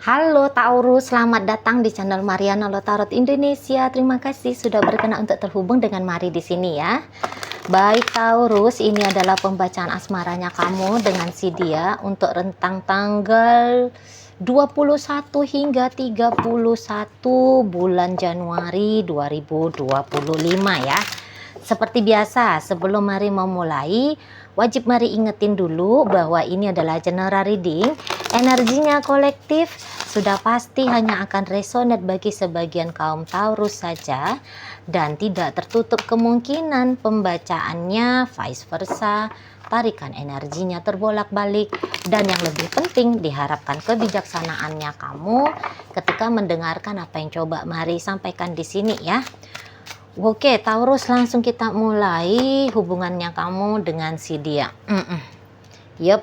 Halo Taurus, selamat datang di channel Mariana Lotarot Indonesia. Terima kasih sudah berkenan untuk terhubung dengan Mari di sini ya. Baik Taurus, ini adalah pembacaan asmaranya kamu dengan si dia untuk rentang tanggal 21 hingga 31 bulan Januari 2025 ya. Seperti biasa, sebelum Mari memulai, wajib Mari ingetin dulu bahwa ini adalah general reading. Energinya kolektif, sudah pasti hanya akan resonate bagi sebagian kaum Taurus saja, dan tidak tertutup kemungkinan pembacaannya vice versa, tarikan energinya terbolak-balik, dan yang lebih penting diharapkan kebijaksanaannya kamu ketika mendengarkan apa yang coba Mari sampaikan di sini ya. Oke Taurus, langsung kita mulai hubungannya kamu dengan si dia. Yup.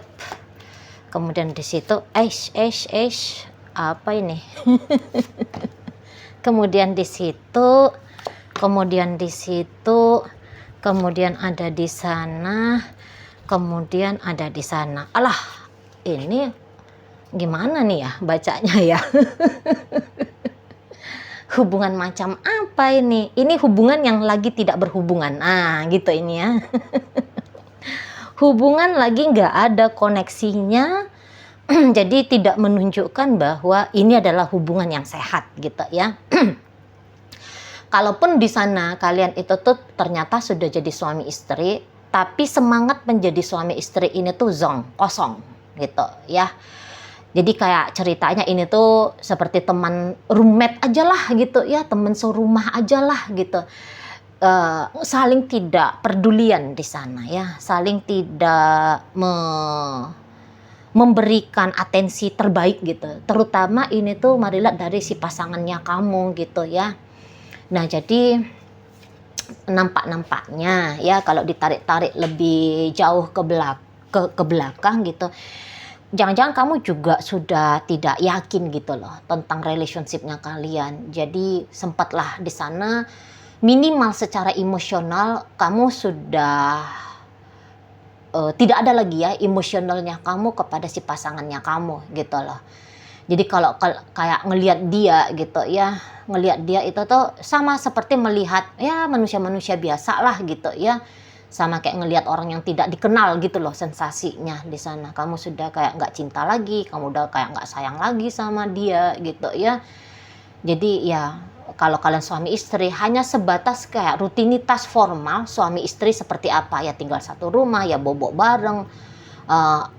Kemudian di situ apa ini? kemudian di situ kemudian ada di sana, kemudian ada di sana. Alah, ini gimana nih ya bacanya ya? Hubungan macam apa ini? Ini hubungan yang lagi tidak berhubungan. Nah, gitu ini ya. Hubungan lagi nggak ada koneksinya, jadi tidak menunjukkan bahwa ini adalah hubungan yang sehat gitu ya. Kalaupun di sana kalian itu tuh ternyata sudah jadi suami istri, tapi semangat menjadi suami istri ini tuh kosong gitu ya. Jadi kayak ceritanya ini tuh seperti teman roommate aja lah gitu ya, teman serumah aja lah gitu. Saling tidak pedulian di sana ya, saling tidak memberikan atensi terbaik gitu. Terutama ini tuh Mari lihat dari si pasangannya kamu gitu ya. Nah jadi nampaknya ya kalau ditarik-tarik lebih jauh ke belakang gitu, jangan-jangan kamu juga sudah tidak yakin gitu loh tentang relationship-nya kalian. Jadi sempatlah di sana minimal secara emosional kamu sudah tidak ada lagi ya emosionalnya kamu kepada si pasangannya kamu gitu loh. Jadi kalau kayak ngelihat dia gitu ya, ngelihat dia itu tuh sama seperti melihat ya manusia-manusia biasa lah gitu ya. Sama kayak ngelihat orang yang tidak dikenal gitu loh sensasinya di sana. Kamu sudah kayak nggak cinta lagi, kamu udah kayak nggak sayang lagi sama dia gitu ya. Jadi ya kalau kalian suami istri hanya sebatas kayak rutinitas formal suami istri seperti apa ya, tinggal satu rumah ya, bobok bareng.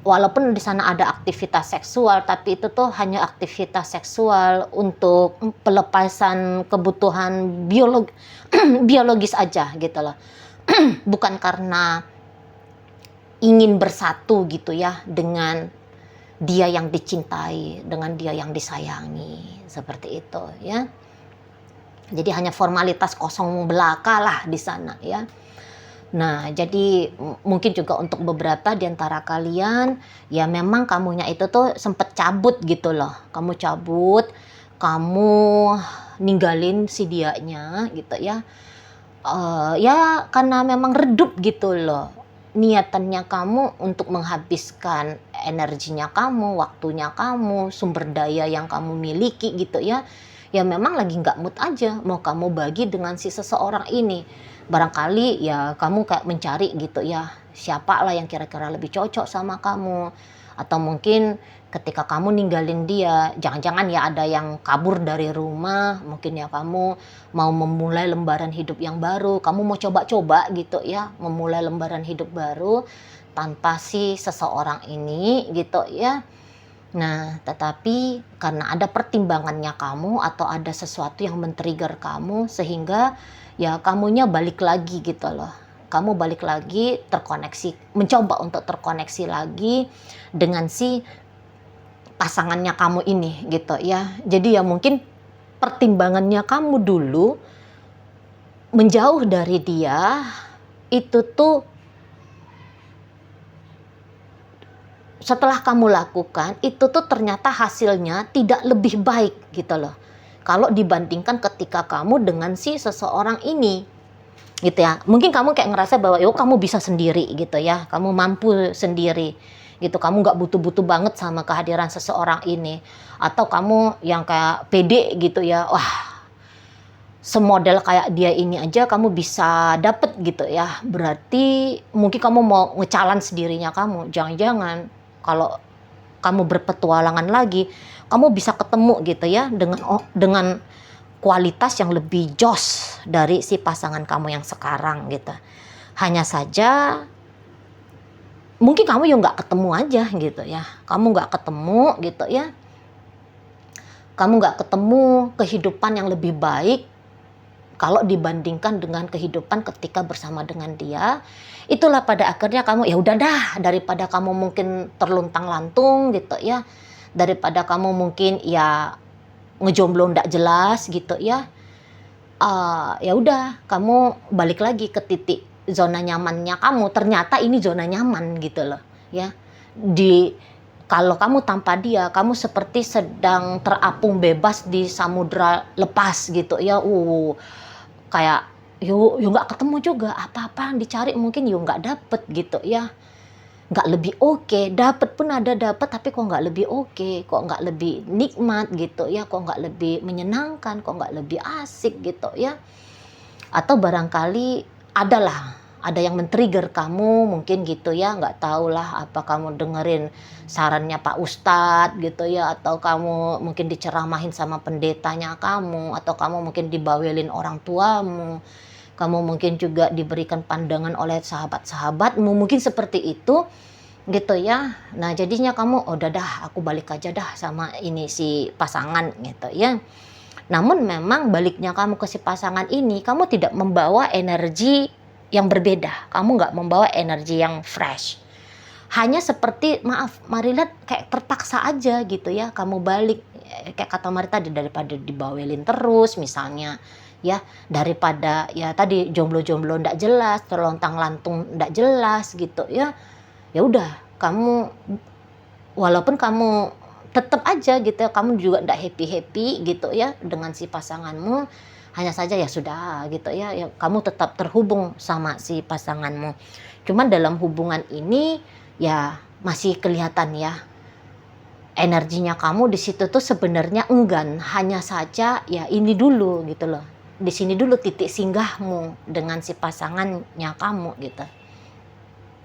Walaupun di sana ada aktivitas seksual, tapi itu tuh hanya aktivitas seksual untuk pelepasan kebutuhan biologis aja gitu loh. Bukan karena ingin bersatu gitu ya dengan dia yang dicintai, dengan dia yang disayangi, seperti itu ya. Jadi hanya formalitas kosong belaka lah di sana ya. Nah, jadi mungkin juga untuk beberapa di antara kalian ya memang kamunya itu tuh sempet cabut gitu loh. Kamu cabut, kamu ninggalin si dianya gitu ya. Ya karena memang redup gitu loh. Niatannya kamu untuk menghabiskan energinya kamu, waktunya kamu, sumber daya yang kamu miliki gitu ya. Ya memang lagi nggak mood aja mau kamu bagi dengan si seseorang ini. Barangkali ya kamu kayak mencari gitu ya, siapa lah yang kira-kira lebih cocok sama kamu. Atau mungkin ketika kamu ninggalin dia, jangan-jangan ya ada yang kabur dari rumah, mungkin ya kamu mau memulai lembaran hidup yang baru, kamu mau coba-coba gitu ya, memulai lembaran hidup baru tanpa si seseorang ini gitu ya. Nah, tetapi karena ada pertimbangannya kamu atau ada sesuatu yang men-trigger kamu sehingga ya kamunya balik lagi gitu loh. Kamu balik lagi terkoneksi, mencoba untuk terkoneksi lagi dengan si pasangannya kamu ini gitu ya. Jadi ya mungkin pertimbangannya kamu dulu menjauh dari dia itu tuh setelah kamu lakukan itu tuh ternyata hasilnya tidak lebih baik gitu loh kalau dibandingkan ketika kamu dengan si seseorang ini gitu ya. Mungkin kamu kayak ngerasa bahwa yo kamu bisa sendiri gitu ya, kamu mampu sendiri gitu, kamu nggak butuh-butuh banget sama kehadiran seseorang ini, atau kamu yang kayak pede gitu ya, wah semodel kayak dia ini aja kamu bisa dapet gitu ya, berarti mungkin kamu mau nge-challenge dirinya kamu, jangan-jangan kalau kamu berpetualangan lagi, kamu bisa ketemu gitu ya dengan kualitas yang lebih jos dari si pasangan kamu yang sekarang gitu. Hanya saja mungkin kamu yang nggak ketemu aja gitu ya. Kamu nggak ketemu gitu ya. Kamu nggak ketemu kehidupan yang lebih baik kalau dibandingkan dengan kehidupan ketika bersama dengan dia. Itulah pada akhirnya kamu ya udah dah, daripada kamu mungkin terluntang-lantung gitu ya. Daripada kamu mungkin ya ngejomblo ndak jelas gitu ya. Ya udah kamu balik lagi ke titik zona nyamannya kamu, ternyata ini zona nyaman gitu loh ya. Kalau kamu tanpa dia, kamu seperti sedang terapung bebas di samudra lepas gitu ya. Kayak yuk nggak ketemu juga, apa-apa yang dicari mungkin yuk nggak dapet gitu ya. Nggak lebih oke, dapet pun ada dapet, tapi kok nggak lebih oke, kok nggak lebih nikmat gitu ya, kok nggak lebih menyenangkan, kok nggak lebih asik gitu ya. Atau barangkali ada yang men-trigger kamu mungkin gitu ya, nggak tahulah apa kamu dengerin sarannya Pak Ustadz gitu ya, atau kamu mungkin diceramahin sama pendetanya kamu, atau kamu mungkin dibawelin orang tuamu, kamu mungkin juga diberikan pandangan oleh sahabat-sahabatmu, mungkin seperti itu gitu ya. Nah jadinya kamu, oh udah dah aku balik aja dah sama ini si pasangan gitu ya. Namun memang baliknya kamu ke si pasangan ini, kamu tidak membawa energi yang berbeda, kamu nggak membawa energi yang fresh. Hanya seperti, maaf Marila, kayak terpaksa aja gitu ya, kamu balik. Kayak kata Mari tadi, daripada dibawelin terus misalnya, ya daripada ya tadi jomblo-jomblo ndak jelas, terlontang-lantung ndak jelas gitu ya. Ya udah, kamu walaupun kamu tetap aja gitu ya, kamu juga ndak happy-happy gitu ya dengan si pasanganmu, hanya saja ya sudah gitu ya, ya kamu tetap terhubung sama si pasanganmu. Cuman dalam hubungan ini ya masih kelihatan ya energinya kamu di situ tuh sebenarnya enggan, hanya saja ya ini dulu gitu loh. Di sini dulu titik singgahmu dengan si pasangannya kamu gitu.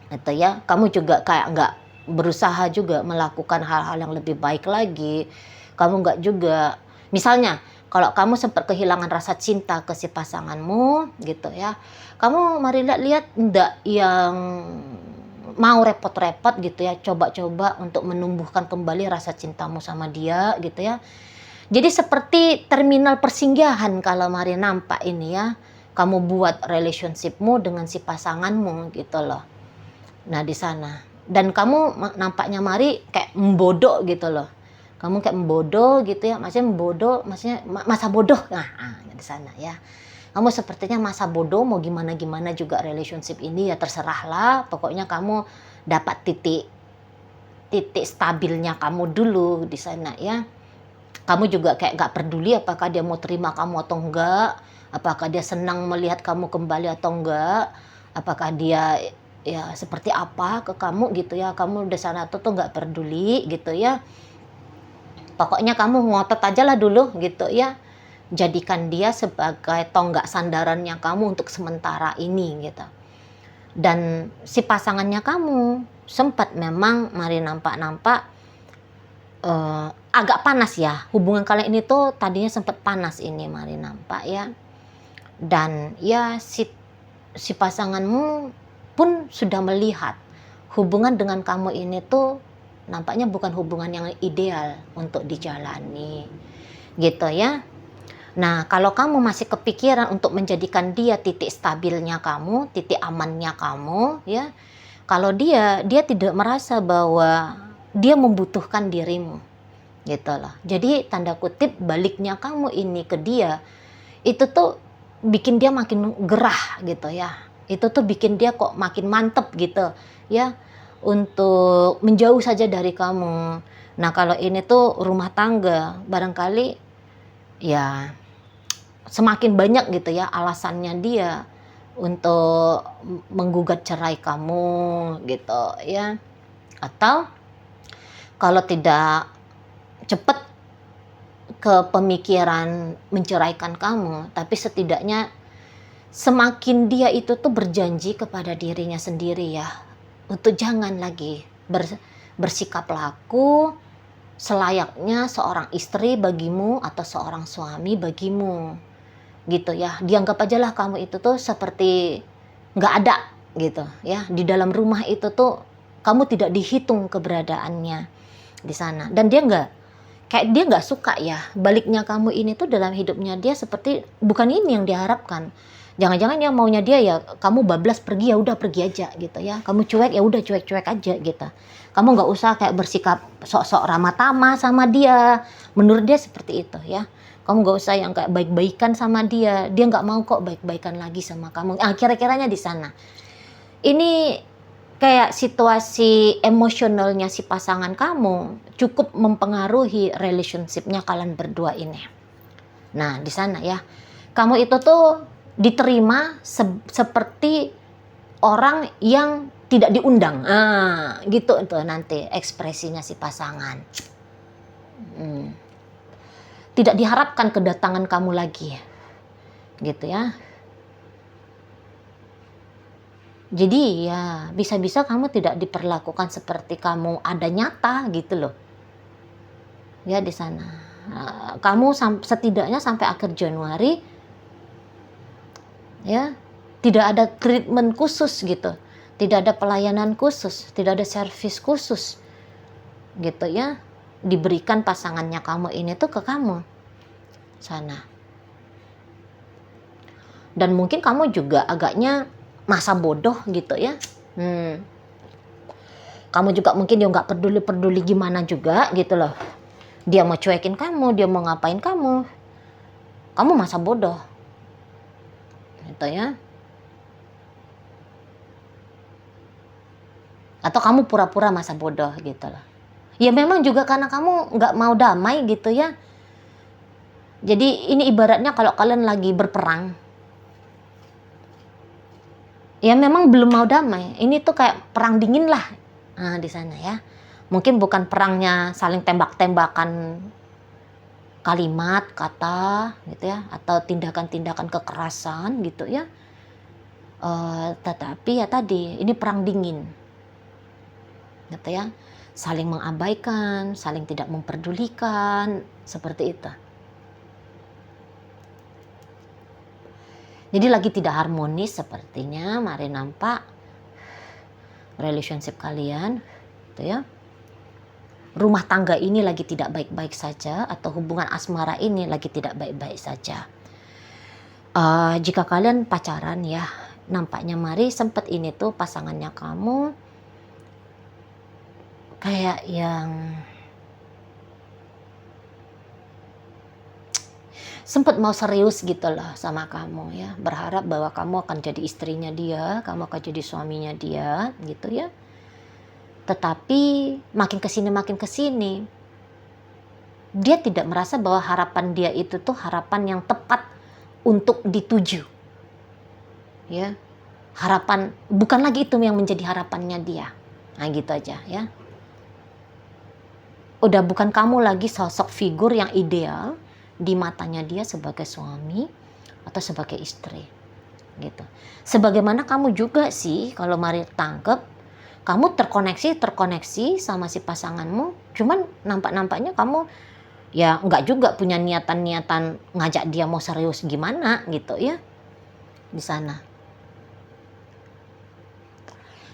Itu ya, kamu juga kayak nggak berusaha juga melakukan hal-hal yang lebih baik lagi. Kamu nggak juga, misalnya kalau kamu sempat kehilangan rasa cinta ke si pasanganmu gitu ya, kamu mari lihat ndak yang mau repot-repot gitu ya, coba-coba untuk menumbuhkan kembali rasa cintamu sama dia gitu ya. Jadi seperti terminal persinggahan kalau mari nampak ini ya, kamu buat relationshipmu dengan si pasanganmu gitu loh. Nah di sana, dan kamu nampaknya Mari kayak membodoh gitu loh, kamu kayak membodoh gitu ya, maksudnya masa bodoh, nah di sana ya, kamu sepertinya masa bodoh, mau gimana gimana juga relationship ini ya terserahlah, pokoknya kamu dapat titik stabilnya kamu dulu di sana ya. Kamu juga kayak gak peduli apakah dia mau terima kamu atau enggak, apakah dia senang melihat kamu kembali atau enggak, apakah dia ya seperti apa ke kamu gitu ya, kamu di sana tuh nggak peduli gitu ya. Pokoknya kamu ngotot aja lah dulu gitu ya. Jadikan dia sebagai tonggak sandarannya kamu untuk sementara ini gitu. Dan si pasangannya kamu sempat memang mari nampak-nampak agak panas ya. Hubungan kalian ini tuh tadinya sempat panas ini mari nampak ya. Dan ya si pasanganmu pun sudah melihat hubungan dengan kamu ini tuh nampaknya bukan hubungan yang ideal untuk dijalani gitu ya. Nah kalau kamu masih kepikiran untuk menjadikan dia titik stabilnya kamu, titik amannya kamu ya, kalau dia tidak merasa bahwa dia membutuhkan dirimu gitu loh. Jadi tanda kutip baliknya kamu ini ke dia itu tuh bikin dia makin gerah gitu ya. Itu tuh bikin dia kok makin mantep gitu ya untuk menjauh saja dari kamu. Nah kalau ini tuh rumah tangga, barangkali ya semakin banyak gitu ya alasannya dia untuk menggugat cerai kamu gitu ya. Atau kalau tidak cepat ke pemikiran menceraikan kamu, tapi setidaknya semakin dia itu tuh berjanji kepada dirinya sendiri ya, untuk jangan lagi bersikap laku selayaknya seorang istri bagimu atau seorang suami bagimu, gitu ya. Dianggap aja lah kamu itu tuh seperti nggak ada gitu ya. Di dalam rumah itu tuh kamu tidak dihitung keberadaannya di sana. Dan dia nggak suka ya baliknya kamu ini tuh dalam hidupnya dia, seperti bukan ini yang diharapkan. Jangan-jangan yang maunya dia ya kamu bablas pergi, ya udah pergi aja gitu ya. Kamu cuek, ya udah cuek-cuek aja gitu. Kamu nggak usah kayak bersikap sok-sok ramah tamah sama dia. Menurut dia seperti itu ya. Kamu nggak usah yang kayak baik-baikan sama dia. Dia nggak mau kok baik-baikan lagi sama kamu. Kira-kiranya di sana. Ini kayak situasi emosionalnya si pasangan kamu cukup mempengaruhi relationship-nya kalian berdua ini. Nah, di sana ya. Kamu itu tuh diterima seperti orang yang tidak diundang. Gitu itu nanti ekspresinya si pasangan. Tidak diharapkan kedatangan kamu lagi. Gitu ya. Jadi ya bisa-bisa kamu tidak diperlakukan seperti kamu ada nyata gitu loh. Ya di sana. Kamu setidaknya sampai akhir Januari ya tidak ada treatment khusus gitu. Tidak ada pelayanan khusus, tidak ada servis khusus. Gitu ya. Diberikan pasangannya kamu ini tuh ke kamu. Sana. Dan mungkin kamu juga agaknya masa bodoh gitu ya. Kamu juga mungkin dia nggak peduli gimana juga gitu loh. Dia mau cuekin kamu, dia mau ngapain kamu masa bodoh gitu ya. Atau kamu pura-pura masa bodoh gitu loh. Ya memang juga karena kamu nggak mau damai gitu ya. Jadi ini ibaratnya kalau kalian lagi berperang, ya memang belum mau damai. Ini tuh kayak perang dingin lah di sana ya. Mungkin bukan perangnya saling tembak-tembakan kalimat, kata gitu ya, atau tindakan-tindakan kekerasan gitu ya. Tetapi ya tadi ini perang dingin gitu ya. Saling mengabaikan, saling tidak memperdulikan, seperti itu. Jadi lagi tidak harmonis sepertinya, mari nampak relationship kalian, gitu ya. Rumah tangga ini lagi tidak baik-baik saja, atau hubungan asmara ini lagi tidak baik-baik saja. Jika kalian pacaran ya, nampaknya mari sempat ini tuh pasangannya kamu kayak yang sempat mau serius gitu loh sama kamu ya, berharap bahwa kamu akan jadi istrinya dia, kamu akan jadi suaminya dia gitu ya. Tetapi makin kesini dia tidak merasa bahwa harapan dia itu tuh harapan yang tepat untuk dituju ya. Harapan bukan lagi itu yang menjadi harapannya dia. Nah gitu aja ya. Udah bukan kamu lagi sosok figur yang ideal di matanya dia sebagai suami atau sebagai istri gitu. Sebagaimana kamu juga sih kalau mari tangkep, kamu terkoneksi sama si pasanganmu, cuman nampaknya kamu ya nggak juga punya niatan ngajak dia mau serius gimana gitu ya di sana.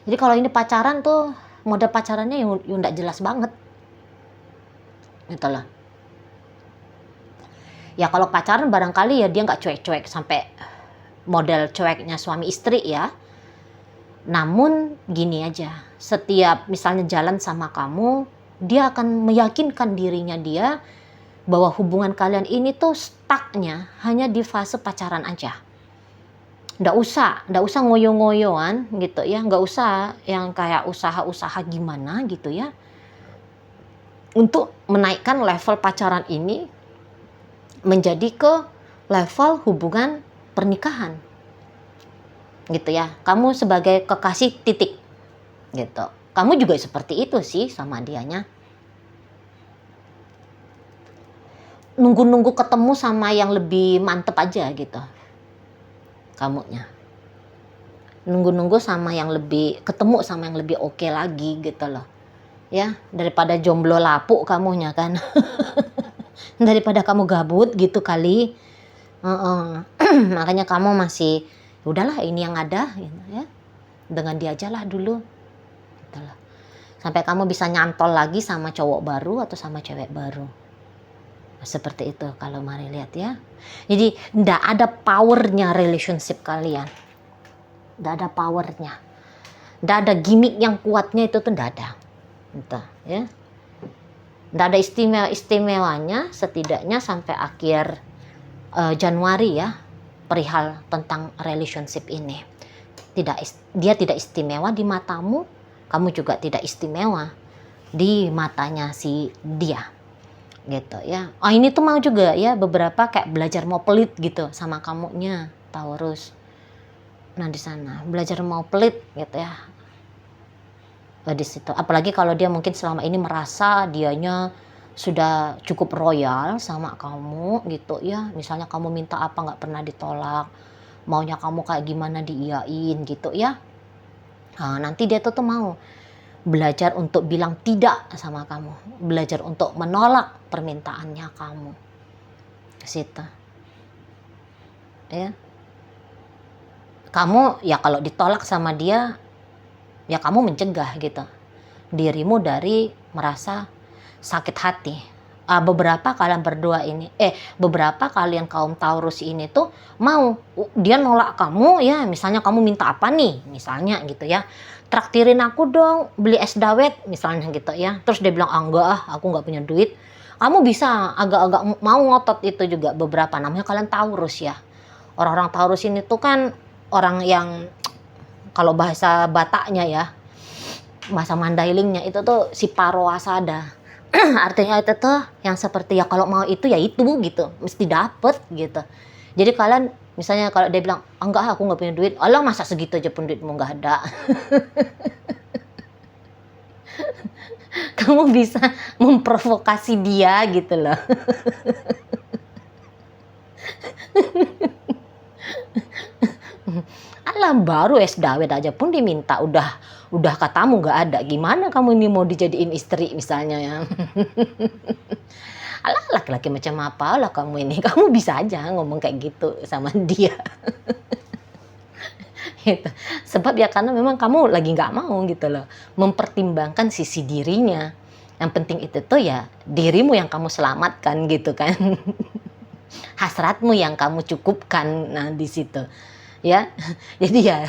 Jadi kalau ini pacaran tuh mode pacarannya yang nggak jelas banget gitu loh. Ya kalau pacaran barangkali ya dia nggak cuek-cuek sampai model cueknya suami istri ya. Namun gini aja, setiap misalnya jalan sama kamu, dia akan meyakinkan dirinya dia bahwa hubungan kalian ini tuh stucknya hanya di fase pacaran aja. Nggak usah ngoyo-ngoyoan gitu ya, nggak usah yang kayak usaha-usaha gimana gitu ya. Untuk menaikkan level pacaran ini menjadi ke level hubungan pernikahan gitu ya. Kamu sebagai kekasih titik gitu. Kamu juga seperti itu sih sama dianya. Nunggu-nunggu ketemu sama yang lebih mantep aja gitu. Kamunya. Nunggu-nunggu sama yang lebih, ketemu sama yang lebih oke lagi gitu loh. Ya, daripada jomblo lapuk kamunya kan. Daripada kamu gabut gitu kali. Makanya kamu masih, udahlah ini yang ada gitu ya. Dengan dia aja lah dulu. Gitu loh. Sampai kamu bisa nyantol lagi sama cowok baru atau sama cewek baru. Seperti itu kalau mari lihat ya. Jadi ndak ada powernya relationship kalian. Ndak ada powernya. Ndak ada gimmick yang kuatnya itu tuh ndak ada. Entah ya. Ndak ada istimewanya setidaknya sampai akhir Januari ya. Perihal tentang relationship ini. Dia tidak istimewa di matamu, kamu juga tidak istimewa di matanya si dia. Gitu ya. Oh ini tuh mau juga ya beberapa kayak belajar mau pelit gitu sama kamunya Taurus. Nah di sana belajar mau pelit gitu ya. Di situ. Apalagi kalau dia mungkin selama ini merasa dianya sudah cukup royal sama kamu gitu ya. Misalnya kamu minta apa nggak pernah ditolak. Maunya kamu kayak gimana diiyain gitu ya. Nah, nanti dia tuh mau belajar untuk bilang tidak sama kamu, belajar untuk menolak permintaannya kamu, situ, ya. Kamu ya kalau ditolak sama dia, ya kamu mencegah gitu, dirimu dari merasa sakit hati. Beberapa kalian berdua ini, beberapa kalian kaum Taurus ini tuh mau dia nolak kamu ya, misalnya kamu minta apa nih, misalnya gitu ya. Traktirin aku dong beli es dawet misalnya gitu ya, terus dia bilang enggak aku nggak punya duit. Kamu bisa agak-agak mau ngotot itu juga beberapa, namanya kalian Taurus ya. Orang-orang Taurus ini tuh kan orang yang kalau bahasa Bataknya ya, bahasa Mandailingnya itu tuh si Parowasada. Artinya itu tuh yang seperti ya kalau mau itu ya itu gitu, mesti dapet gitu. Jadi kalian misalnya kalau dia bilang enggak aku nggak punya duit, Allah masa segitu aja pun duitmu nggak ada. Kamu bisa memprovokasi dia gitu loh. Alah baru es dawet aja pun diminta, udah katamu nggak ada, gimana kamu ini mau dijadiin istri misalnya ya. Alah laki-laki macam apa lah kamu ini, kamu bisa aja ngomong kayak gitu sama dia. Gitu. Sebab ya karena memang kamu lagi nggak mau gitu loh mempertimbangkan sisi dirinya. Yang penting itu tuh ya dirimu yang kamu selamatkan gitu kan. Hasratmu yang kamu cukupkan, nah di situ ya. Jadi ya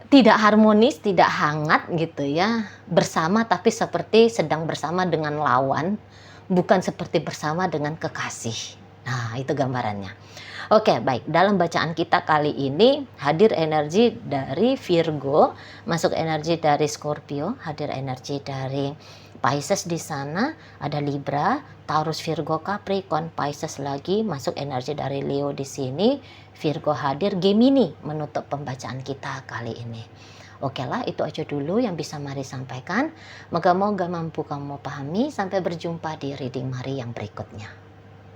tidak harmonis, tidak hangat gitu ya bersama, tapi seperti sedang bersama dengan lawan, bukan seperti bersama dengan kekasih. Nah itu gambarannya. Oke baik, dalam bacaan kita kali ini hadir energi dari Virgo, masuk energi dari Scorpio, hadir energi dari Pisces di sana, ada Libra, Taurus, Virgo, Capricorn, Pisces lagi, masuk energi dari Leo di sini, Virgo hadir, Gemini menutup pembacaan kita kali ini. Oke lah, itu aja dulu yang bisa Mari sampaikan. Moga-moga mampu kamu pahami. Sampai berjumpa di reading Mari yang berikutnya.